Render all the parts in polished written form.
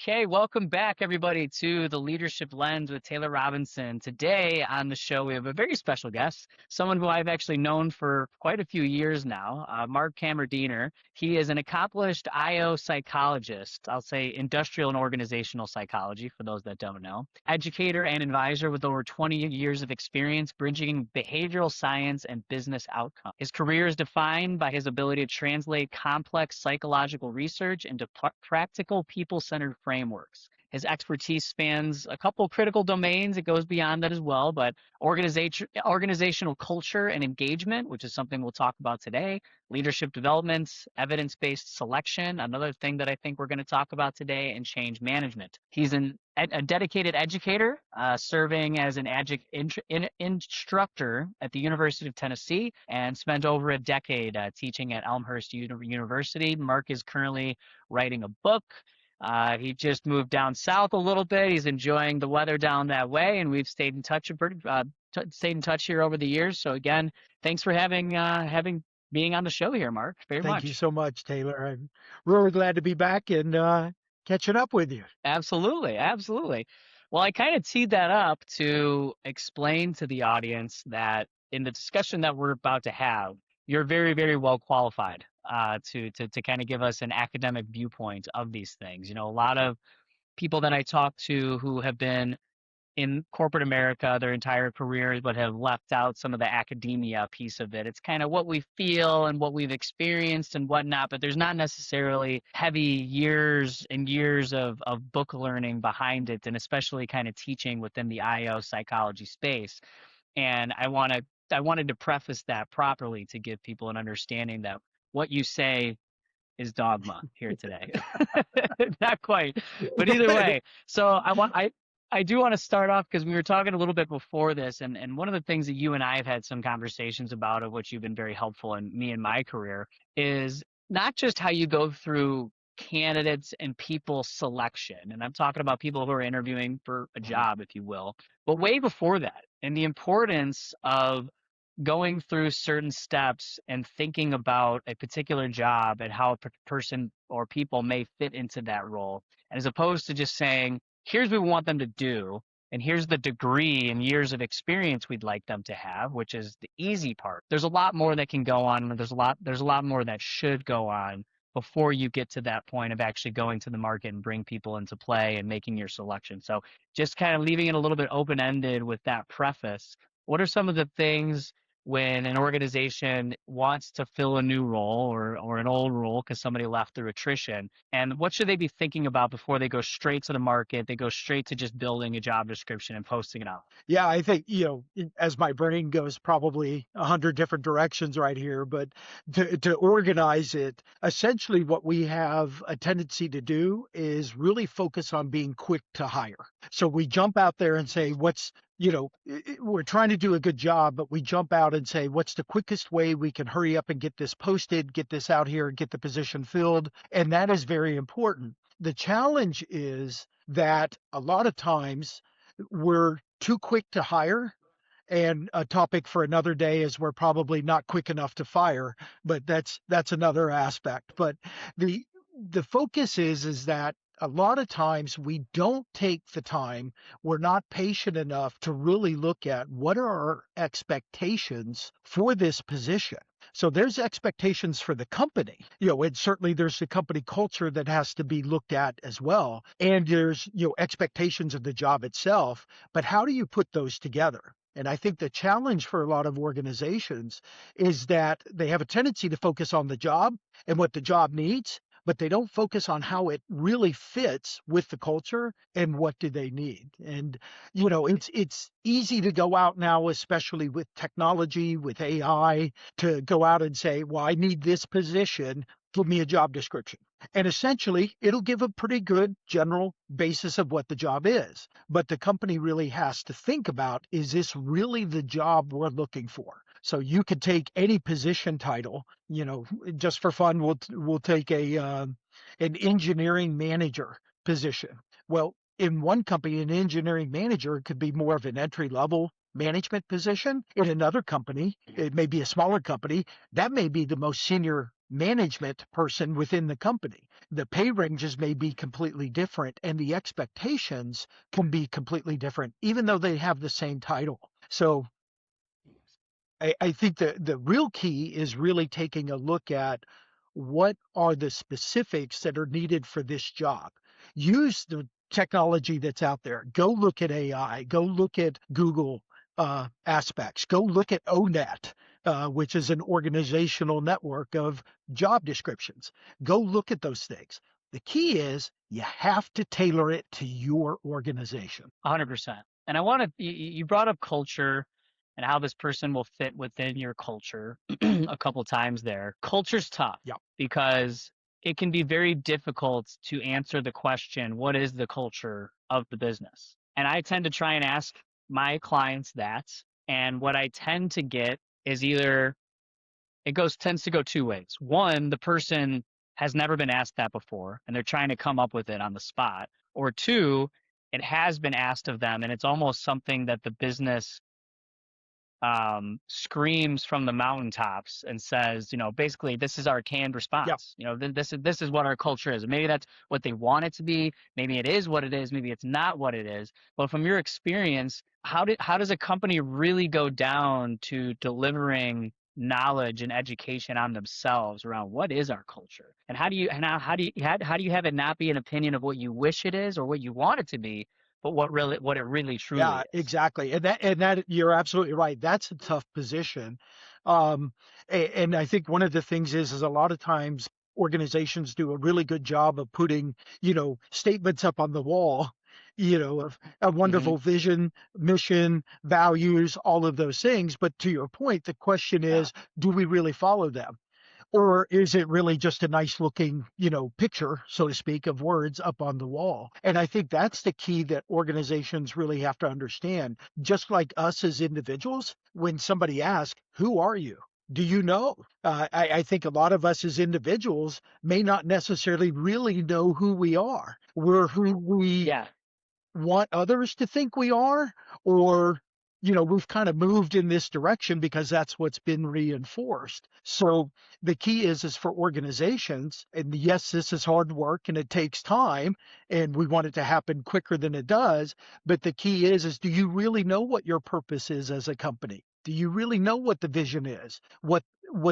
Okay, welcome back, everybody, to the Leadership Lens with Taylor Robinson. Today on the show, we have a very special guest, someone who I've actually known for quite a few years now, Mark Kammerdiener. He is an accomplished IO psychologist, I'll say industrial and organizational psychology, for those that don't know, educator and advisor with over 20 years of experience bridging behavioral science and business outcomes. His career is defined by his ability to translate complex psychological research into practical people-centered frameworks. His expertise spans a couple critical domains. It goes beyond that as well, but organizational culture and engagement, which is something we'll talk about today, leadership development, evidence-based selection, another thing that I think we're going to talk about today, and change management. He's a dedicated educator, serving as an instructor at the University of Tennessee and spent over a decade teaching at Elmhurst University. Mark is currently writing a book. He just moved down south a little bit. He's enjoying the weather down that way, and we've stayed in touch here over the years. So again, thanks for being on the show here, Mark. Very Thank you much. so much, Taylor. I'm really glad to be back and catching up with you. Absolutely, absolutely. Well, I kind of teed that up to explain to the audience that in the discussion that we're about to have, you're very, very well qualified to kind of give us an academic viewpoint of these things. You know, a lot of people that I talk to who have been in corporate America their entire careers, but have left out some of the academia piece of it. It's kind of what we feel and what we've experienced and whatnot, but there's not necessarily heavy years and years of book learning behind it, and especially kind of teaching within the IO psychology space. And I wanted to preface that properly to give people an understanding that what you say is dogma here today. Not quite, but either way. So I do want to start off because we were talking a little bit before this, and one of the things that you and I have had some conversations about, of which you've been very helpful in me and my career, is not just how you go through candidates and people selection. And I'm talking about people who are interviewing for a job, if you will, but way before that, and the importance of going through certain steps and thinking about a particular job and how a person or people may fit into that role, as opposed to just saying, here's what we want them to do, and here's the degree and years of experience we'd like them to have, which is the easy part. There's a lot more that can go on, and there's a lot more that should go on before you get to that point of actually going to the market and bring people into play and making your selection. So just kind of leaving it a little bit open-ended with that preface. What are some of the things when an organization wants to fill a new role or an old role because somebody left through attrition, and what should they be thinking about before they go straight to the market? They go straight to just building a job description and posting it out. Yeah, I think, as my brain goes probably 100 different directions right here, but to organize it, essentially what we have a tendency to do is really focus on being quick to hire. So we jump out there and say, we're trying to do a good job, but we jump out and say, what's the quickest way we can hurry up and get this posted, get this out here, get the position filled? And that is very important. The challenge is that a lot of times we're too quick to hire. And a topic for another day is we're probably not quick enough to fire, but that's another aspect. But the focus is that a lot of times we don't take the time, we're not patient enough to really look at what are our expectations for this position. So there's expectations for the company, and certainly there's the company culture that has to be looked at as well. And there's, expectations of the job itself, but how do you put those together? And I think the challenge for a lot of organizations is that they have a tendency to focus on the job and what the job needs, but they don't focus on how it really fits with the culture and what do they need. And, it's easy to go out now, especially with technology, with AI, to go out and say, well, I need this position, give me a job description. And essentially, it'll give a pretty good general basis of what the job is. But the company really has to think about, is this really the job we're looking for? So you could take any position title, just for fun, we'll take an engineering manager position. Well, in one company, an engineering manager could be more of an entry level management position. In another company, it may be a smaller company, that may be the most senior management person within the company. The pay ranges may be completely different and the expectations can be completely different, even though they have the same title. So I think the real key is really taking a look at what are the specifics that are needed for this job. Use the technology that's out there. Go look at AI. Go look at Google aspects. Go look at ONET, which is an organizational network of job descriptions. Go look at those things. The key is you have to tailor it to your organization. 100%. And I want to, you brought up culture and how this person will fit within your culture a couple times there. Culture's tough Yeah. because it can be very difficult to answer the question, what is the culture of the business? And I tend to try and ask my clients that. And what I tend to get is either tends to go two ways. One, the person has never been asked that before and they're trying to come up with it on the spot. Or two, it has been asked of them and it's almost something that the business screams from the mountaintops and says, basically this is our canned Yeah. response. This is what our culture is. Maybe that's what they want it to be. Maybe it is what it is. Maybe it's not what it is. But from your experience, how does a company really go down to delivering knowledge and education on themselves around what is our culture, and how do you have it not be an opinion of what you wish it is or what you want it to be, but what it really truly Yeah, is? exactly. And that you're absolutely right. That's a tough position. And I think one of the things is a lot of times organizations do a really good job of putting, statements up on the wall, of a Hmm. wonderful vision, mission, values, all of those things. But to your point, the question Yeah. is, do we really follow them? Or is it really just a nice looking, picture, so to speak, of words up on the wall? And I think that's the key that organizations really have to understand. Just like us as individuals, when somebody asks, "Who are you?" Do you know? I think a lot of us as individuals may not necessarily really know who we are. We're who we Yeah. want others to think we are, or we've kind of moved in this direction because that's what's been reinforced. So the key is for organizations, and yes, this is hard work and it takes time and we want it to happen quicker than it does, but the key is do you really know what your purpose is as a company? Do you really know what the vision is, what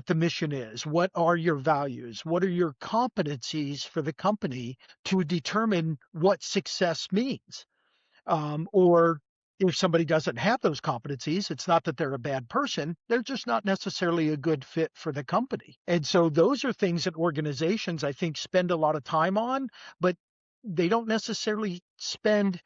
the mission is, what are your values, what are your competencies for the company to determine what success means? Or if somebody doesn't have those competencies, it's not that they're a bad person, they're just not necessarily a good fit for the company. And so those are things that organizations, I think, spend a lot of time on, but they don't necessarily spend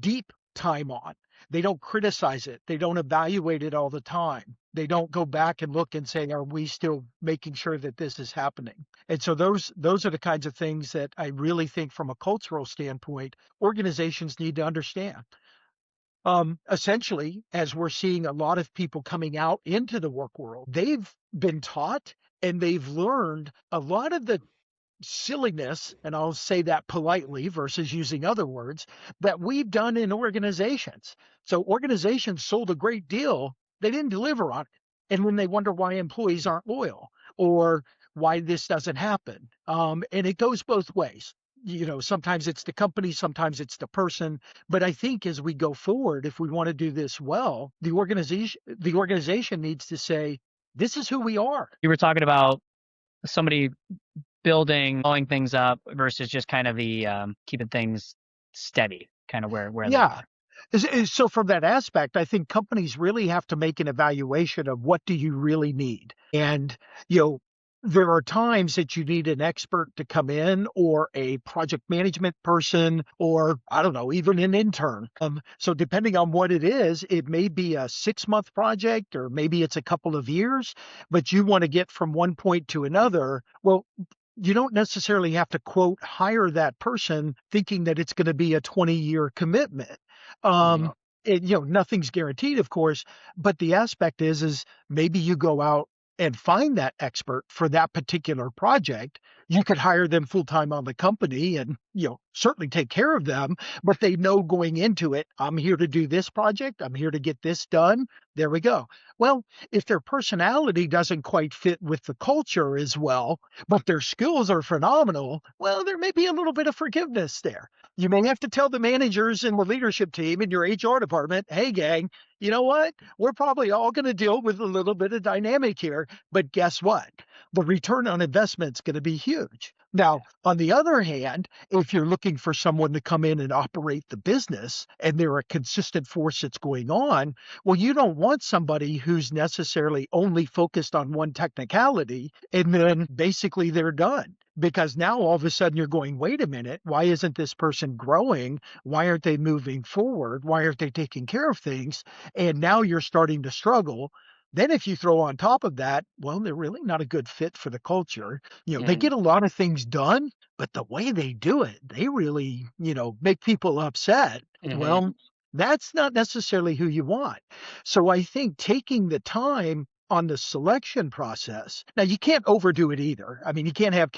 deep time on. They don't criticize it. They don't evaluate it all the time. They don't go back and look and say, are we still making sure that this is happening? And so those are the kinds of things that I really think from a cultural standpoint, organizations need to understand. Essentially, as we're seeing a lot of people coming out into the work world, they've been taught and they've learned a lot of the silliness, and I'll say that politely versus using other words, that we've done in organizations. So organizations sold a great deal, they didn't deliver on it. And when they wonder why employees aren't loyal or why this doesn't happen. And it goes both ways. Sometimes it's the company, sometimes it's the person. But I think as we go forward, if we want to do this well, the organization needs to say, this is who we are. You were talking about somebody blowing things up versus just kind of the keeping things steady, kind of where they Yeah. are. So from that aspect, I think companies really have to make an evaluation of what do you really need. And, you know, there are times that you need an expert to come in or a project management person or I don't know, even an intern. So depending on what it is, it may be a 6-month project or maybe it's a couple of years, but you want to get from one point to another. Well, you don't necessarily have to quote hire that person thinking that it's going to be a 20-year commitment. Mhm. Um, nothing's guaranteed, of course, but the aspect is maybe you go out and find that expert for that particular project, you could hire them full time on the company and, certainly take care of them, but they know going into it, I'm here to do this project, I'm here to get this done. There we go. Well, if their personality doesn't quite fit with the culture as well, but their skills are phenomenal, well, there may be a little bit of forgiveness there. You may have to tell the managers and the leadership team in your HR department, hey, gang, you know what? We're probably all going to deal with a little bit of dynamic here, but guess what? The return on investment is going to be huge. Now, on the other hand, if you're looking for someone to come in and operate the business and they're a consistent force that's going on, well, you don't want somebody who's necessarily only focused on one technicality and then basically they're done. Because now all of a sudden you're going, wait a minute, why isn't this person growing? Why aren't they moving forward? Why aren't they taking care of things? And now you're starting to struggle. Then if you throw on top of that, well, they're really not a good fit for the culture. They Mm-hmm. get a lot of things done, but the way they do it, they really, make people upset. Mm-hmm. Well, that's not necessarily who you want. So I think taking the time on the selection process. Now you can't overdo it either. I mean, you can't have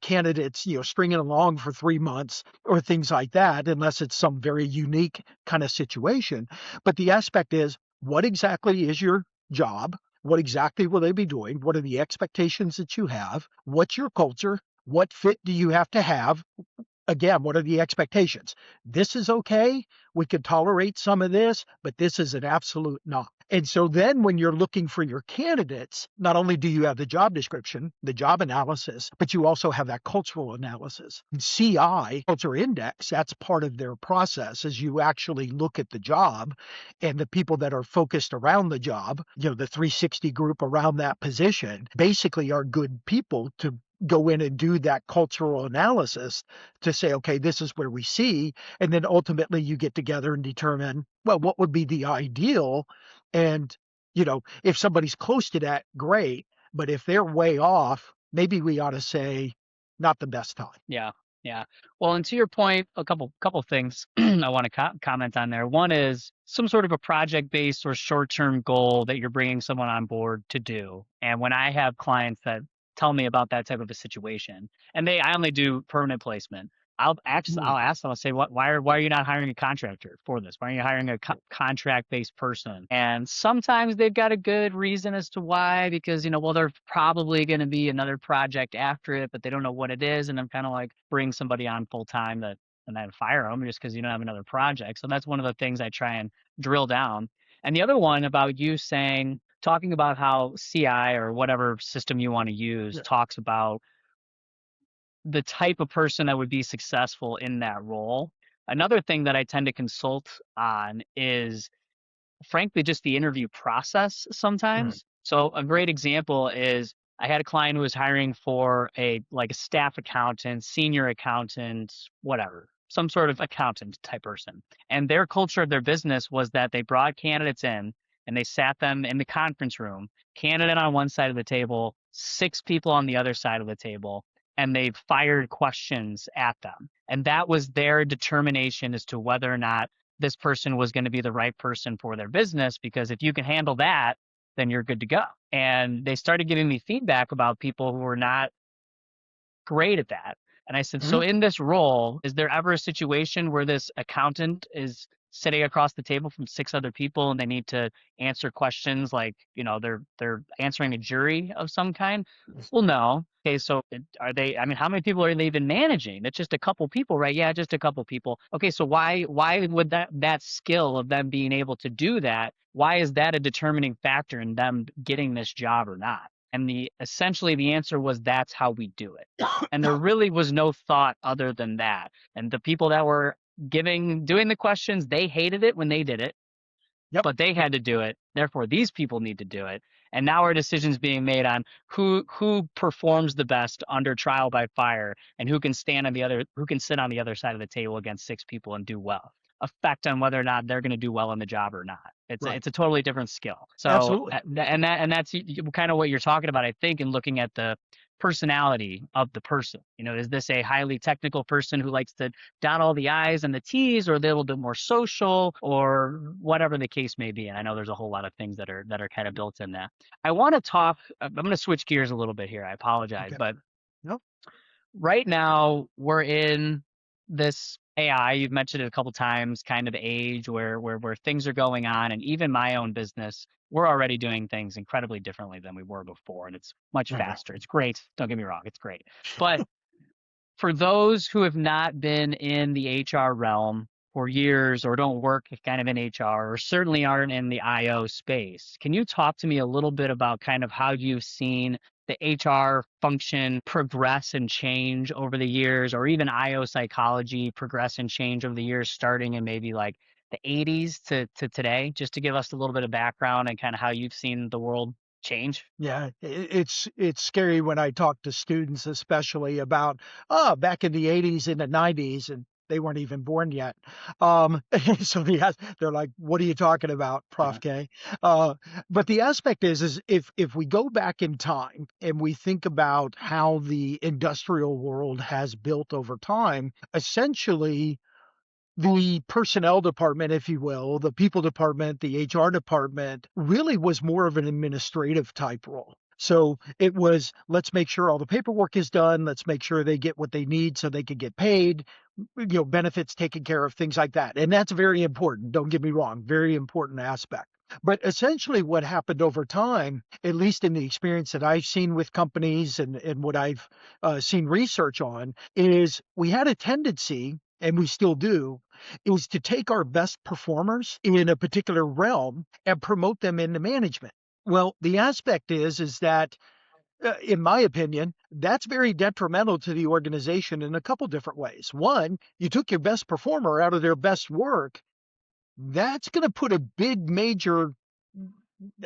candidates, stringing along for 3 months or things like that unless it's some very unique kind of situation. But the aspect is, what exactly is your job? What exactly will they be doing? What are the expectations that you have? What's your culture? What fit do you have to have? Again, what are the expectations? This is okay. We could tolerate some of this, but this is an absolute not. And so then when you're looking for your candidates, not only do you have the job description, the job analysis, but you also have that cultural analysis. And CI, culture index, that's part of their process as you actually look at the job and the people that are focused around the job, the 360 group around that position basically are good people to go in and do that cultural analysis to say, okay, this is where we see. And then ultimately you get together and determine, well, what would be the ideal? And, if somebody's close to that, great. But if they're way off, maybe we ought to say, not the best time. Yeah, yeah. Well, and to your point, a couple things I want to comment on there. One is some sort of a project-based or short-term goal that you're bringing someone on board to do. And when I have clients that tell me about that type of a situation, and I only do permanent placement. Mm, I'll ask them. I'll say, why are you not hiring a contractor for this? Why are you hiring a contract-based person? And sometimes they've got a good reason as to why, because well, there's probably going to be another project after it, but they don't know what it is. And I'm kind of like, bring somebody on full time that and then fire them just because you don't have another project. So that's one of the things I try and drill down. And the other one about you talking about how CI or whatever system you want to use yeah, talks about the type of person that would be successful in that role. Another thing that I tend to consult on is, frankly, just the interview process mm, sometimes. So a great example is I had a client who was hiring for a staff accountant, senior accountant, whatever, some sort of accountant type person. And their culture of their business was that they brought candidates in and they sat them in the conference room, candidate on one side of the table, six people on the other side of the table, and they fired questions at them. And that was their determination as to whether or not this person was going to be the right person for their business, because if you can handle that, then you're good to go. And they started giving me feedback about people who were not great at that. And I said, so mm, in this role, is there ever a situation where this accountant is sitting across the table from six other people and they need to answer questions like, they're answering a jury of some kind? Well, no. Okay, so are they, I mean, how many people are they even managing? That's just a couple people, right? Yeah, just a couple people. Okay, so why would that skill of them being able to do that, why is that a determining factor in them getting this job or not? And essentially the answer was, that's how we do it. And there really was no thought other than that. And the people that were doing the questions, they hated it when they did it, yep, but they had to do it. Therefore, these people need to do it. And now our decisions being made on who performs the best under trial by fire and who can sit on the other side of the table against six people and do well. Effect on whether or not they're going to do well in the job or not. right. It's a totally different skill. So Absolutely. and that's kind of what you're talking about, I think, in looking at the personality of the person. Is this a highly technical person who likes to dot all the I's and the T's, or a little bit more social, or whatever the case may be? And I know there's a whole lot of things that are kind of built in that. I want to talk. I'm going to switch gears a little bit here. I apologize, Okay. but No. right now we're in this AI, you've mentioned it a couple times, kind of age where things are going on, and even my own business, we're already doing things incredibly differently than we were before, and it's much Mhm. faster. It's great. Don't get me wrong, it's great. But for those who have not been in the HR realm for years or don't work kind of in HR or certainly aren't in the IO space, can you talk to me a little bit about kind of how you've seen the HR function progress and change over the years, or even IO psychology progress and change over the years, starting in maybe like the 80s to today, just to give us a little bit of background and kind of how you've seen the world change? Yeah, it's scary when I talk to students, especially about back in the '80s and the '90s, and they weren't even born yet. So they're like, "What are you talking about, Prof. K?" Uh, but the aspect is if we go back in time and we think about how the industrial world has built over time, essentially the personnel department, if you will, the people department, the HR department really was more of an administrative type role. So it was, let's make sure all the paperwork is done. Let's make sure they get what they need so they can get paid, benefits taken care of, things like that. And that's very important. Don't get me wrong, very important aspect. But essentially, what happened over time, at least in the experience that I've seen with companies and what I've seen research on, is we had a tendency, and we still do, is to take our best performers in a particular realm and promote them into management. Well, the aspect is that in my opinion, that's very detrimental to the organization in a couple different ways. One, you took your best performer out of their best work. That's going to put a big major,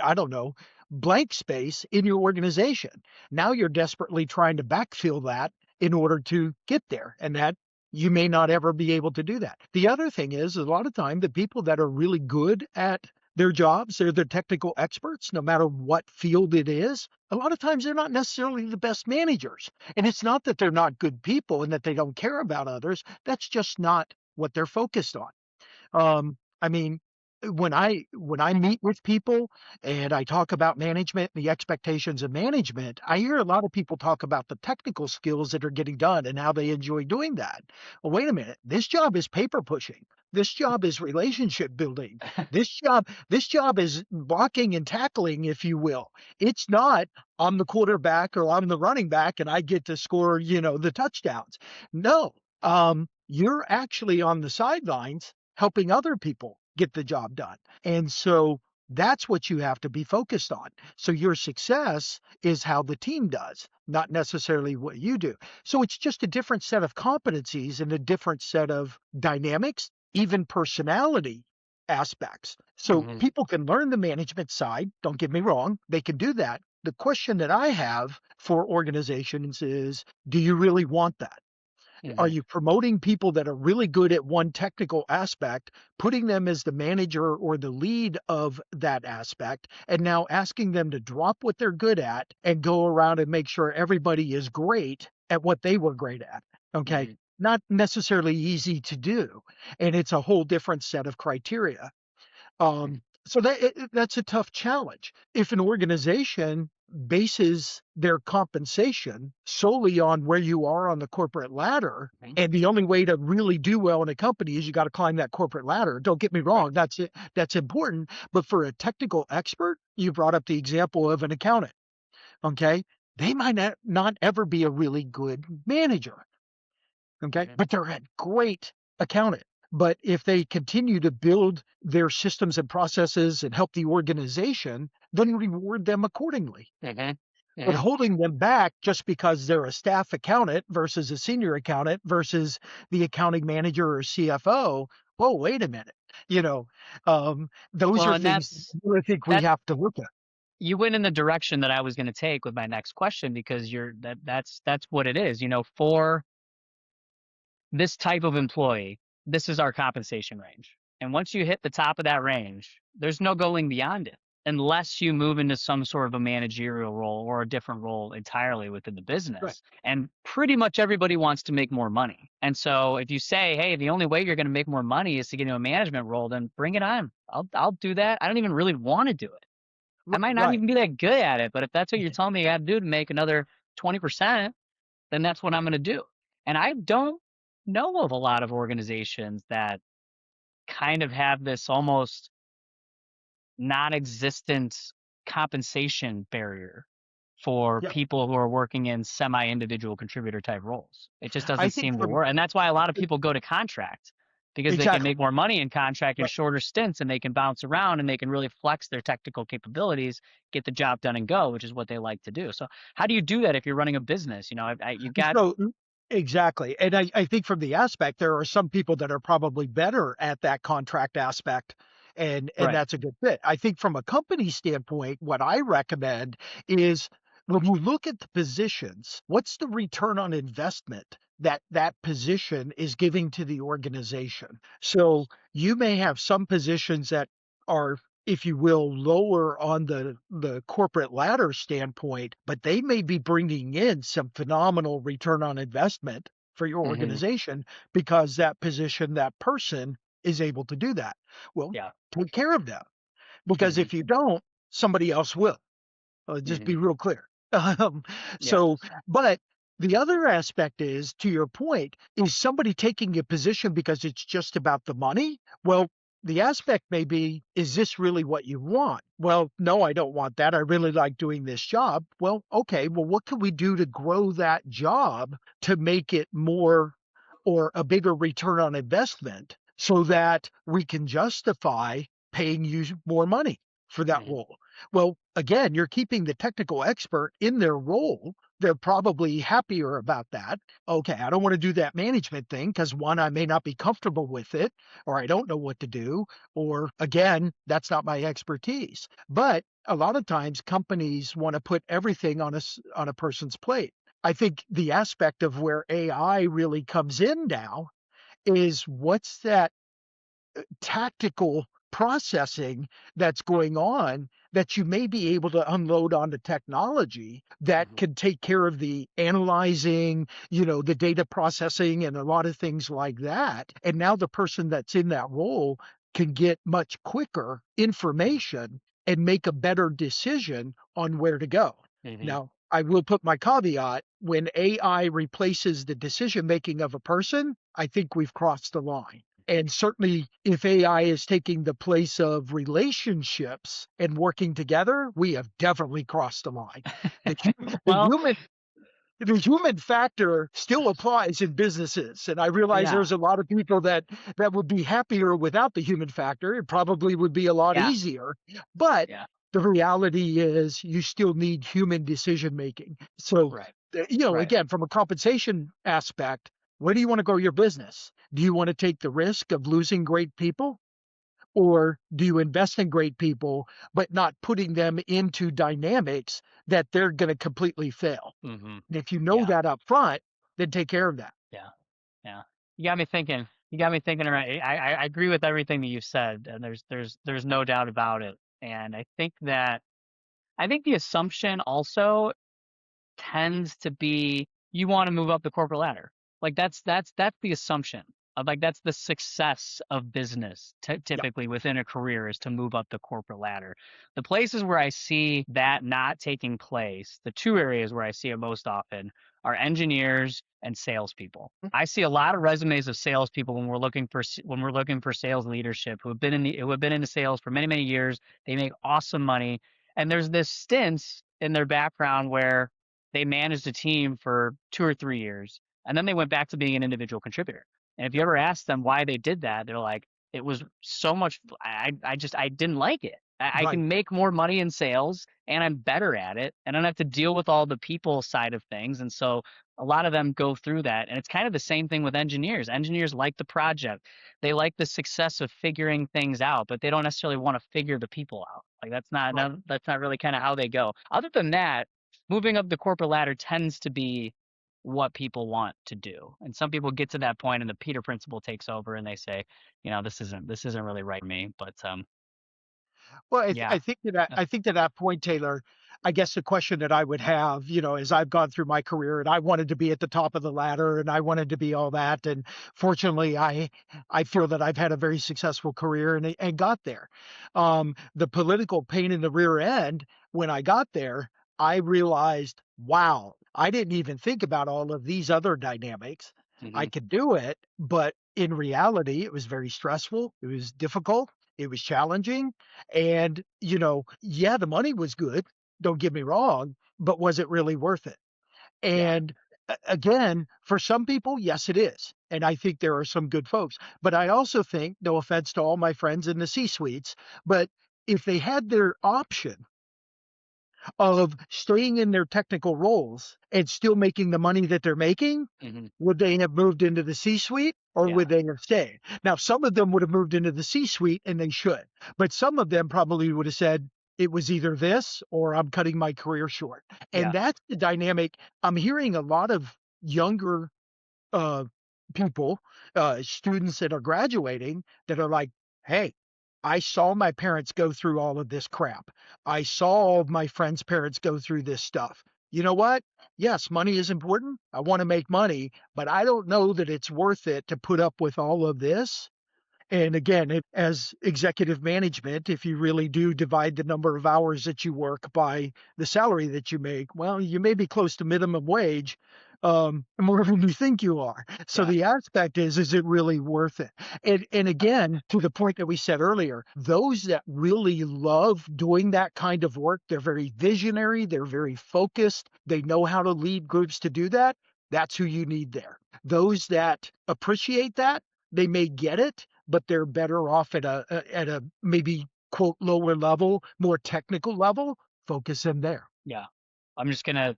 I don't know, blank space in your organization. Now you're desperately trying to backfill that in order to get there. And that you may not ever be able to do that. The other thing is a lot of time the people that are really good at their jobs, they're the technical experts, no matter what field it is. A lot of times they're not necessarily the best managers. And it's not that they're not good people and that they don't care about others. That's just not what they're focused on. I mean, when I meet with people and I talk about management, the expectations of management, I hear a lot of people talk about the technical skills that are getting done and how they enjoy doing that. Well, wait a minute. This job is paper pushing. This job is relationship building. This job is blocking and tackling, if you will. It's not I'm the quarterback or I'm the running back and I get to score, the touchdowns. No. You're actually on the sidelines helping other people get the job done. And so that's what you have to be focused on. So your success is how the team does, not necessarily what you do. So it's just a different set of competencies and a different set of dynamics, even personality aspects. So Hmm. people can learn the management side. Don't get me wrong, they can do that. The question that I have for organizations is, do you really want that? Are Hmm. you promoting people that are really good at one technical aspect, putting them as the manager or the lead of that aspect, and now asking them to drop what they're good at and go around and make sure everybody is great at what they were great at? Okay. Hmm. Not necessarily easy to do. And it's a whole different set of criteria. So that's a tough challenge. If an organization bases their compensation solely on where you are on the corporate ladder, Hmm. and the only way to really do well in a company is you got to climb that corporate ladder. Don't get me Right. wrong, that's it. That's important. But for a technical expert, you brought up the example of an accountant. Okay. They might not ever be a really good manager. Okay. Hmm. But they're a great accountant. But if they continue to build their systems and processes and help the organization, then reward them accordingly. Hmm. But Hmm. holding them back just because they're a staff accountant versus a senior accountant versus the accounting manager or CFO, whoa, wait a minute. You know, those Well, are and things that's I think we that have to look at. you went in the direction that I was going to take with my next question, because that's what it is. For this type of employee, this is our compensation range. And once you hit the top of that range, there's no going beyond it. unless you move into some sort of a managerial role or a different role entirely within the Right. business. And pretty much everybody wants to make more money. And so if you say, hey, the only way you're going to make more money is to get into a management role, then bring it on. I'll do that. I don't even really want to do it. I might not Right. even be that good at it, but if that's what you're telling me I got to do to make another 20%, then that's what I'm going to do. And I don't know of a lot of organizations that kind of have this almost non-existent compensation barrier for Yeah. people who are working in semi-individual contributor type roles. It just I doesn't think seem to from work. And that's why a lot of people go to contract because they can exactly. make more money in contract in Right. shorter stints and they can bounce around and they can really flex their technical capabilities, get the job done and go, which is what they like to do. So how do you do that if you're running a business? You know, you got So exactly. And I think from the aspect, there are some people that are probably better at that contract aspect. And right. that's a good fit. I think from a company standpoint, what I recommend is when you look at the positions, what's the return on investment that that position is giving to the organization? So you may have some positions that are, if you will, lower on the corporate ladder standpoint, but they may be bringing in some phenomenal return on investment for your Hmm. organization because that position, that person is able to do that. Well, Yeah. take care of them because Hmm. if you don't, somebody else will. Just Hmm. be real clear. Um, Yeah. so, but the other aspect is, to your point, is somebody taking a position because it's just about the money? Well, the aspect may be, is this really what you want? Well, no, I don't want that. I really like doing this job. Well, okay, well, what can we do to grow that job to make it more or a bigger return on investment so that we can justify paying you more money for that Hmm. role? Well, again, you're keeping the technical expert in their role. They're probably happier about that. Okay, I don't want to do that management thing because one, I may not be comfortable with it, or I don't know what to do, or again, that's not my expertise. But a lot of times companies want to put everything on on a person's plate. I think the aspect of where AI really comes in now is what's that tactical processing that's going on that you may be able to unload onto technology that Hmm. can take care of the analyzing, the data processing and a lot of things like that. And now the person that's in that role can get much quicker information and make a better decision on where to go. Hmm. Now, I will put my caveat when AI replaces the decision making of a person, I think we've crossed the line. And certainly, if AI is taking the place of relationships and working together, we have definitely crossed the line. The, the Well, human the human factor still applies in businesses, and I realize yeah. there's a lot of people that would be happier without the human factor. It probably would be a lot Yeah. easier, but Yeah. the reality is you still need human decision making. So, Right. Right. again, from a compensation aspect, where do you want to grow your business? Do you want to take the risk of losing great people? Or do you invest in great people, but not putting them into dynamics that they're going to completely fail? Hmm. And if you know Yeah. that up front, then take care of that. Yeah. Yeah. You got me thinking. You got me thinking. Right. I agree with everything that you said, and there's no doubt about it. And I think the assumption also tends to be you want to move up the corporate ladder. Like that's the assumption of like that's the success of business Yeah. typically within a career is to move up the corporate ladder. The places where I see that not taking place, the two areas where I see it most often are engineers and salespeople. I see a lot of resumes of salespeople when we're looking for sales leadership who have been in the sales for many years. They make awesome money, and there's this stints in their background where they managed a team for 2 or 3 years, and then they went back to being an individual contributor. And if you Yep. ever ask them why they did that, they're like, it was so much. I didn't like it. I Right. can make more money in sales, and I'm better at it, and I don't have to deal with all the people side of things. And so a lot of them go through that, and it's kind of the same thing with engineers. Engineers like the project, they like the success of figuring things out, but they don't necessarily want to figure the people out. Like that's not Right. no, that's not really kind of how they go. Other than that, moving up the corporate ladder tends to be what people want to do. And some people get to that point and the Peter principle takes over and they say, this isn't really right for me. But Well, Yeah. I think that I think to that point, Taylor, I guess the question that I would have, as I've gone through my career and I wanted to be at the top of the ladder and I wanted to be all that, and fortunately, I feel that I've had a very successful career and got there. The political pain in the rear end when I got there, I realized, wow, I didn't even think about all of these other dynamics. I Hmm. could do it, but in reality, it was very stressful. It was difficult. It was challenging. And, yeah, the money was good. Don't get me wrong, but was it really worth it? Yeah. And again, for some people, yes, it is. And I think there are some good folks. But I also think, no offense to all my friends in the C suites, but if they had their option of staying in their technical roles and still making the money that they're making, Hmm. would they have moved into the C-suite or Yeah. would they have stayed? Now, some of them would have moved into the C-suite and they should, but some of them probably would have said, it was either this or I'm cutting my career short. And Yeah. that's the dynamic. I'm hearing a lot of younger uh, people, students that are graduating that are like, hey, I saw my parents go through all of this crap. I saw all of my friends' parents go through this stuff. You know what? Yes, money is important. I want to make money, but I don't know that it's worth it to put up with all of this. And again, as executive management, if you really do divide the number of hours that you work by the salary that you make, well, you may be close to minimum wage, more than you think you are. So Yeah. the aspect is it really worth it? And again, to the point that we said earlier, those that really love doing that kind of work, they're very visionary, they're very focused, they know how to lead groups to do that. That's who you need there. Those that appreciate that, they may get it, but they're better off at a maybe quote lower level, more technical level. Focus in there. Yeah. I'm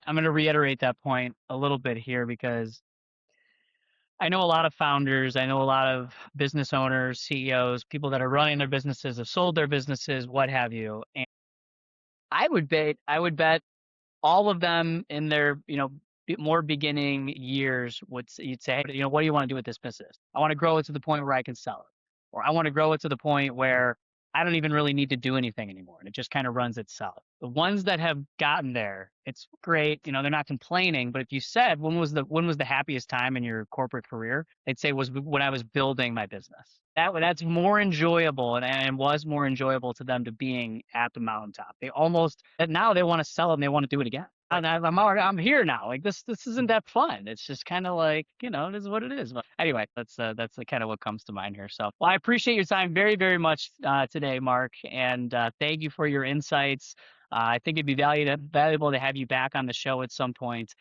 gonna reiterate that point a little bit here because I know a lot of founders, I know a lot of business owners, CEOs, people that are running their businesses, have sold their businesses, what have you. And I would bet all of them in their, more beginning years you'd say, hey, what do you want to do with this business? I want to grow it to the point where I can sell it, or I want to grow it to the point where I don't even really need to do anything anymore, and it just kind of runs itself. The ones that have gotten there, it's great. They're not complaining. But if you said when was the happiest time in your corporate career, they'd say was when I was building my business. That's more enjoyable and was more enjoyable to them to being at the mountaintop. They almost and now they want to sell it and they want to do it again. Right. And I'm here now. Like this isn't that fun. It's just kind of like it is what it is. But anyway, that's kind of what comes to mind here. So, well, I appreciate your time very very much today, Mark, and thank you for your insights. I think it'd be valuable to have you back on the show at some point.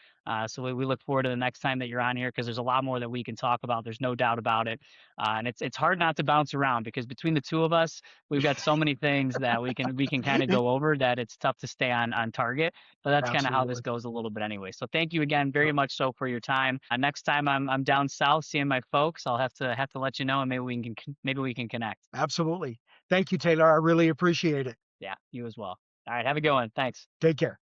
So we look forward to the next time that you're on here because there's a lot more that we can talk about. There's no doubt about it. And it's hard not to bounce around because between the two of us, we've got so many things that we can kind of go over that it's tough to stay on target. But that's kind of how this Absolutely. goes a little bit anyway. So thank you again very much so for your time. Next time I'm down south seeing my folks, I'll have to let you know and maybe we can connect. Absolutely. Thank you, Taylor. I really appreciate it. Yeah, you as well. All right, have a good one. Thanks. Take care.